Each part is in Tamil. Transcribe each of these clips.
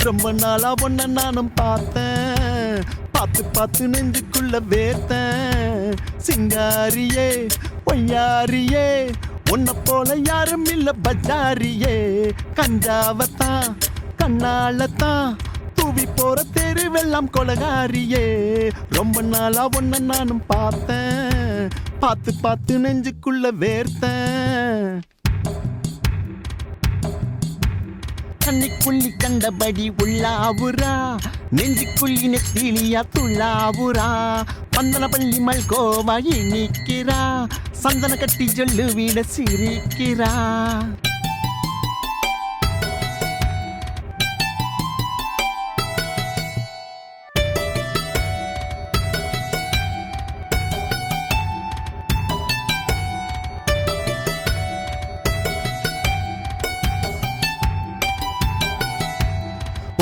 ரொம்ப நாளா ஒன்ன நானும் பார்த்தேன், பார்த்து பார்த்து நெஞ்சுக்குள்ள வேர்த்தேன். சிங்காரியே பொய்யாரியே உன்னை போல யாரும் இல்ல பஜாரியே. கஞ்சாவத்தான் கண்ணாலத்தான் தூவி போற தெருவெல்லாம் கொலகாரியே. ரொம்ப நாளா ஒன்ன நானும் பார்த்தேன், பார்த்து பார்த்து நெஞ்சுக்குள்ள வேர்த்தேன். கண்ணிக்குள்ளி கண்டபடி உள்ளாவுரா, நெஞ்சுக்குள்ளி நெத்திலியா துள்ளாவுரா. பந்தன பள்ளி மல்கோவா இனிக்கிறா, சந்தன கட்டி சொல்லு வீட சிரிக்கிறா.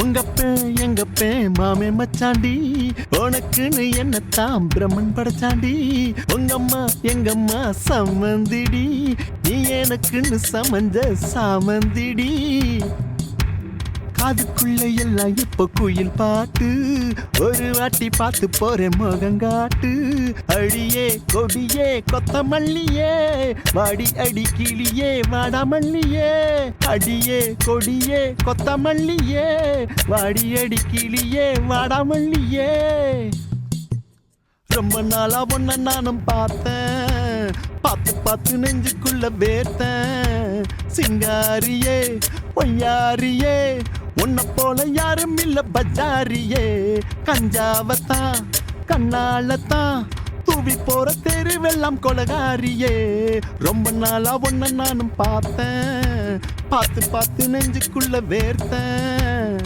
உங்கப்பே எங்கப்பே மாமே மச்சாண்டி, உனக்குன்னு என்னத்தான் பிரம்மன் படைச்சாண்டி. உங்கம்மா எங்கம்மா சம்மந்திடி, நீ எனக்குன்னு சமஞ்ச சாமந்திடி. காதுக்குள்ள எல்லாம் இப்ப குயில் பாட்டு, ஒரு வாட்டி பார்த்து போறேன் முகங்காட்டு. அடியே கொடியே கொத்தமல்லியே, வாடி அடி கிளியே வாடாமல்லியே. அடியே கொடியே கொத்தமல்லியே, வாடி அடி கிளியே வாடாமல்லியே. ரொம்ப நாளா ஒன்ன நானும் பார்த்தேன், பார்த்து பார்த்து நெஞ்சுக்குள்ள வேர்த்தேன். சிங்காரியே பொய்யாரியே உன்னை போல யாரும் இல்ல பஜாரியே. கஞ்சாவத்தான் கண்ணாலத்தான் தூவி போற தெருவெல்லாம் கொலகாரியே. ரொம்ப நாளா ஒன்ன நானும் பார்த்தேன், பார்த்து பார்த்து நெஞ்சுக்குள்ள வேர்த்தேன்.